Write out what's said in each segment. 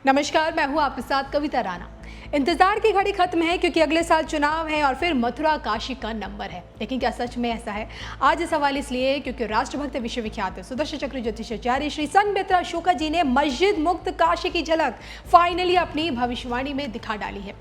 नमस्कार, मैं हूं आपके साथ कविता राणा। इंतजार की घड़ी खत्म है क्योंकि अगले साल चुनाव है और फिर मथुरा काशी का नंबर है। लेकिन क्या सच में ऐसा है? आज ये सवाल इसलिए क्योंकि राष्ट्रभक्त विश्वविख्यात सुदर्शन चक्र ज्योतिषाचार्य श्री संतमित्रा शुक्ल जी ने मस्जिद मुक्त काशी की झलक फाइनली अपनी भविष्यवाणी में दिखा डाली है।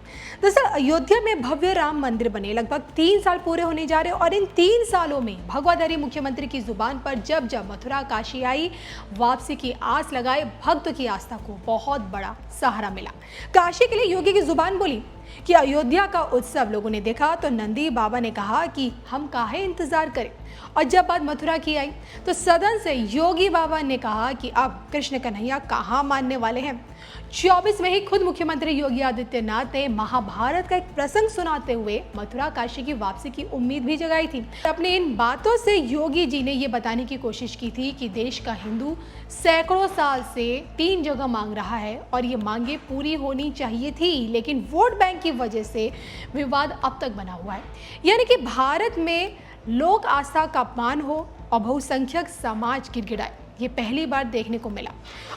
दरअसल अयोध्या में भव्य राम मंदिर बने लगभग 3 साल पूरे होने जा रहे और इन 3 सालों में भगवाधारी मुख्यमंत्री की जुबान पर जब जब मथुरा काशी आई, वापसी की आस लगाए भक्त की आस्था को बहुत बड़ा सहारा मिला। काशी के लिए योगी की जुबान बोली कि अयोध्या का उत्सव लोगों ने देखा तो नंदी बाबा ने कहा कि हम काहे इंतजार करें, और जब बात मथुरा की आई तो सदन से योगी बाबा ने कहा कि अब कृष्ण कन्हैया कहाँ मानने वाले हैं। 24 में ही खुद मुख्यमंत्री योगी आदित्यनाथ ने महाभारत का एक प्रसंग सुनाते हुए मथुरा काशी की वापसी की उम्मीद भी जगाई थी। अपनी इन बातों से योगी जी ने ये बताने की कोशिश की थी कि देश का हिंदू सैकड़ों साल से 3 जगह मांग रहा है और ये मांगे पूरी होनी चाहिए थी, लेकिन वोट बैंक की वजह से विवाद अब तक बना हुआ है। यानी कि भारत में लोक आस्था का अपमान हो और बहुसंख्यक समाज गिड़गिड़ाए, ये पहली बार देखने को मिला।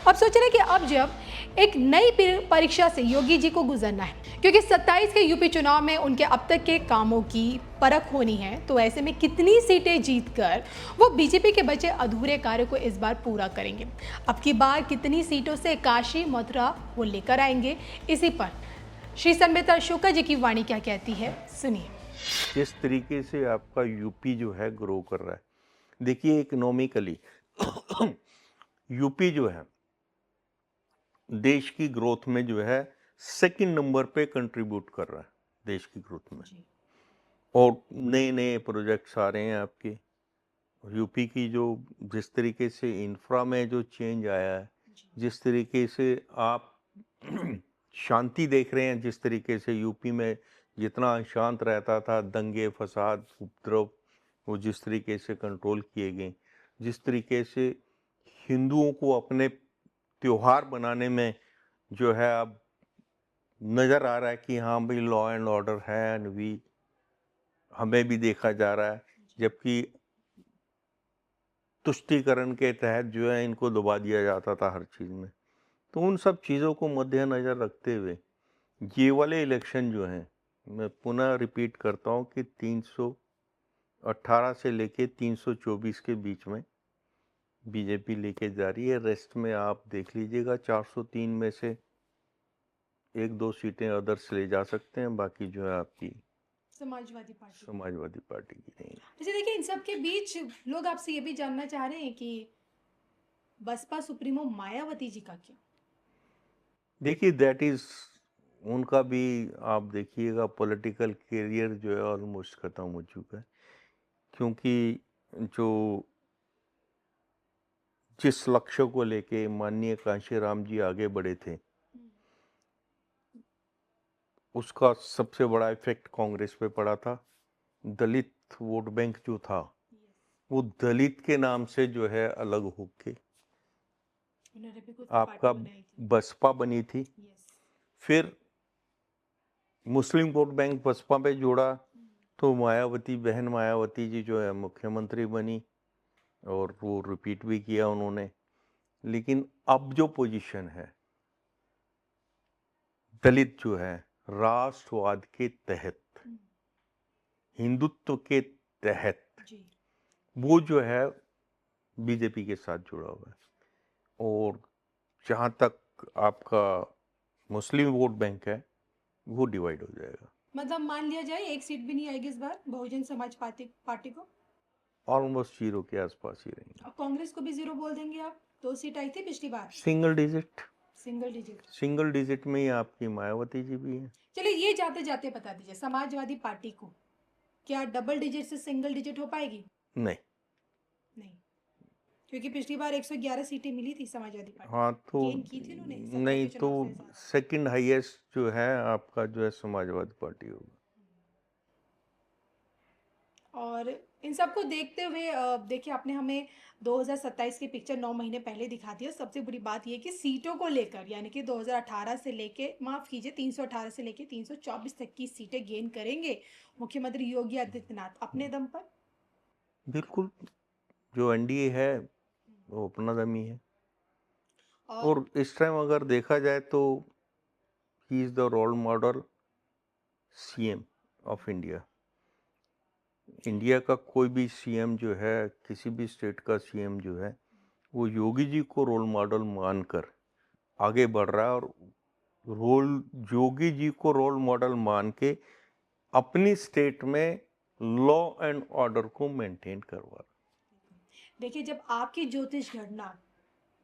अब सोच रहे कि अब जब एक नई परीक्षा से योगी जी को गुजरना है, क्योंकि 27 के यूपी चुनाव में उनके अब तक के कामों की परख होनी है, तो ऐसे में कितनी सीटें जीतकर वो बीजेपी के बचे अधूरे कार्य को इस बार पूरा करेंगे। अब की बार कितनी सीटों से काशी मथुरा वो लेकर आएंगे, इसी पर श्री संतमित्रा शुक्ल जी की वाणी क्या कहती है, सुनिए। जिस तरीके से आपका यूपी जो है ग्रो कर रहा है, देखिए इकोनॉमिकली यूपी जो है देश की ग्रोथ में जो है सेकंड नंबर पे कंट्रीब्यूट कर रहा है देश की ग्रोथ में। और नए नए प्रोजेक्ट्स आ रहे हैं आपके यूपी की, जो जिस तरीके से इंफ्रा में जो चेंज आया है, जिस तरीके से आप शांति देख रहे हैं, जिस तरीके से यूपी में जितना अशांत रहता था, दंगे फसाद उपद्रव, वो जिस तरीके से कंट्रोल किए गए, जिस तरीके से हिंदुओं को अपने त्योहार बनाने में जो है अब नज़र आ रहा है कि हाँ भाई लॉ एंड ऑर्डर है एंड वी हमें भी देखा जा रहा है, जबकि तुष्टीकरण के तहत जो है इनको दबा दिया जाता था हर चीज़ में। तो उन सब चीज़ों को मद्देनज़र रखते हुए ये वाले इलेक्शन जो हैं, मैं पुनः रिपीट करता हूँ कि 318 से लेके 324 के बीच में बीजेपी लेके जा रही है। रेस्ट में आप देख लीजिएगा, 403 में से 1-2 सीटें अदर्स ले जा सकते हैं, बाकी जो है आपकी समाजवादी पार्टी की नहीं। अच्छा, देखिए इन सब के बीच लोग आपसे ये भी जानना चाह रहे हैं कि बसपा सुप्रीमो मायावती जी का क्या? देखिए दैट इज़ उनका भी आप देखिएगा पॉलिटिकल करियर जो है ऑलमोस्ट ख़त्म हो चुका है, क्योंकि जो जिस लक्ष्य को लेके माननीय कांशीराम जी आगे बढ़े थे, उसका सबसे बड़ा इफेक्ट कांग्रेस पे पड़ा था। दलित वोट बैंक जो था, वो दलित के नाम से जो है अलग होके आपका बसपा बनी थी। फिर मुस्लिम वोट बैंक बसपा पे जोड़ा तो मायावती, बहन मायावती जी जो है मुख्यमंत्री बनी और वो रिपीट भी किया उन्होंने। लेकिन अब जो पोजीशन है, दलित जो है राष्ट्रवाद के तहत, हिंदुत्व के तहत, वो जो है बीजेपी के साथ जुड़ा हुआ है। और जहाँ तक आपका मुस्लिम वोट बैंक है, वो डिवाइड हो जाएगा। मतलब मान लिया जाए एक सीट भी नहीं आएगी इस बार बहुजन समाज पार्टी को, ऑलमोस्ट जीरो के आसपास ही रहेंगे। और कांग्रेस को भी जीरो बोल देंगे आप? 2 सीट आई थी पिछली बार। Single digit, single digit. Single digit में ही आपकी मायावती जी भी हैं। चलिए ये जाते जाते बता दीजिए, समाजवादी पार्टी को क्या डबल डिजिट से सिंगल डिजिट हो पाएगी? नहीं। नहीं, क्योंकि पिछली बार 111 सीटें मिली थी समाजवादी पार्टी हाँ को, तो गेन की थी उन्होंने 17 नहीं, के तो चुनाव से ज्यादा। सेकंड हाईएस्ट जो है आपका जो है समाजवादी पार्टी होगा। और इन सबको देखते हुए देखिए आपने हमें 2027 की पिक्चर 9 महीने पहले दिखा दी है। सबसे बड़ी बात ये कि सीटों को लेकर, यानी कि 2018 से लेके, माफ कीजिए, 318 से लेके 324 तक की सीटें गेन करेंगे मुख्यमंत्री योगी आदित्यनाथ अपने दम पर। बिल्कुल, जो एनडीए है वो अपना दम ही है। और और इस टाइम अगर देखा जाए तो he is the role model CM of India. India का कोई भी सीएम जो है, किसी भी स्टेट का सीएम जो है, वो योगी जी को रोल मॉडल मानकर आगे बढ़ रहा है, और रोल योगी जी को रोल मॉडल मान के अपनी स्टेट में लॉ एंड ऑर्डर को मेंटेन करवा रहा देखिए, जब आपकी ज्योतिष गणना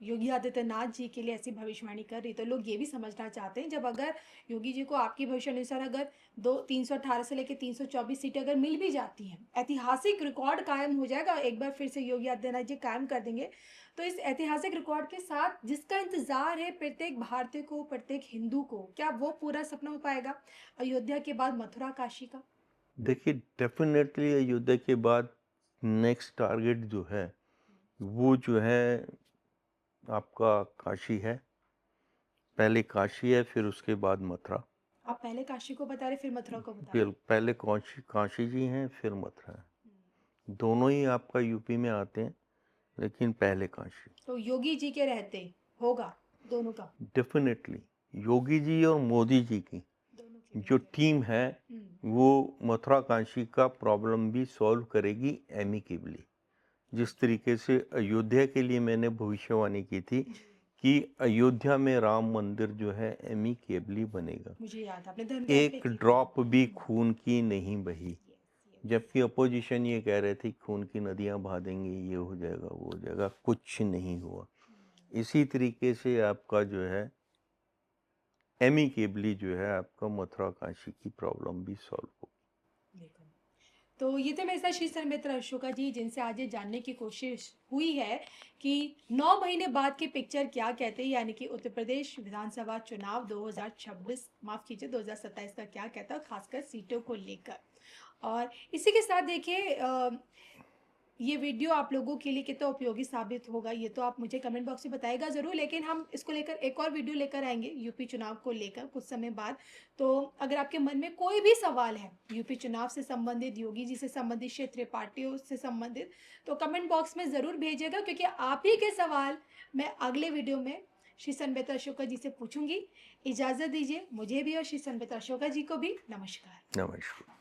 योगी आदित्यनाथ जी के लिए ऐसी भविष्यवाणी कर रही, तो लोग ये भी समझना चाहते हैं, जब अगर योगी जी को आपकी भविष्य अनुसार अगर दो 318 से लेकर 324 सीटें अगर मिल भी जाती हैं, ऐतिहासिक रिकॉर्ड कायम हो जाएगा, एक बार फिर से योगी आदित्यनाथ जी कायम कर देंगे। तो इस ऐतिहासिक रिकॉर्ड के साथ जिसका इंतजार है प्रत्येक भारतीय को, प्रत्येक हिंदू को, क्या वो पूरा सपना हो पाएगा अयोध्या के बाद मथुरा काशी का? देखिए, डेफिनेटली अयोध्या के बाद नेक्स्ट टारगेट जो है, वो जो है आपका काशी है। पहले काशी है, फिर उसके बाद मथुरा। आप पहले काशी को बता रहे, फिर मथुरा को बता फिर रहे। पहले काशी जी हैं, फिर मथुरा है। दोनों ही आपका यूपी में आते हैं, लेकिन पहले काशी। तो योगी जी के रहते होगा दोनों का, डेफिनेटली योगी जी और मोदी जी की दोनों के जो रहते। टीम है, वो मथुरा काशी का प्रॉब्लम भी सॉल्व करेगी एमिकेबली। जिस तरीके से अयोध्या के लिए मैंने भविष्यवाणी की थी कि अयोध्या में राम मंदिर जो है एमिकेबली बनेगा, मुझे याद है, आपने धर्म गैप पे एक की थी। ड्रॉप भी खून की नहीं बही। Yes, yes. जबकि अपोजिशन ये कह रहे थे खून की नदियां बहा देंगे, ये हो जाएगा, वो हो जाएगा, कुछ नहीं हुआ। इसी तरीके से आपका जो है एमिकेबली जो है आपका मथुरा काशी की प्रॉब्लम भी सॉल्व हो। देखो, तो ये थे मेरे साथ श्री मित्र अशोका जी, जिनसे आज ये जानने की कोशिश हुई है कि 9 महीने बाद की पिक्चर क्या कहते हैं, यानी कि उत्तर प्रदेश विधानसभा चुनाव 2026, माफ़ कीजिए 2027 का क्या कहता है, खासकर सीटों को लेकर। और इसी के साथ देखिए, ये वीडियो आप लोगों के लिए कितना उपयोगी साबित होगा, ये तो आप मुझे कमेंट बॉक्स में बताइएगा ज़रूर, लेकिन हम इसको लेकर एक और वीडियो लेकर आएंगे यूपी चुनाव को लेकर कुछ समय बाद। तो अगर आपके मन में कोई भी सवाल है यूपी चुनाव से संबंधित, योगी जी से संबंधित, क्षेत्रीय पार्टियों से संबंधित, तो कमेंट बॉक्स में ज़रूर भेजिएगा, क्योंकि आप ही के सवाल मैं अगले वीडियो में श्री संबित अशोका जी से पूछूंगी। इजाज़त दीजिए मुझे भी और श्री संबित अशोका जी को भी। नमस्कार। नमस्कार।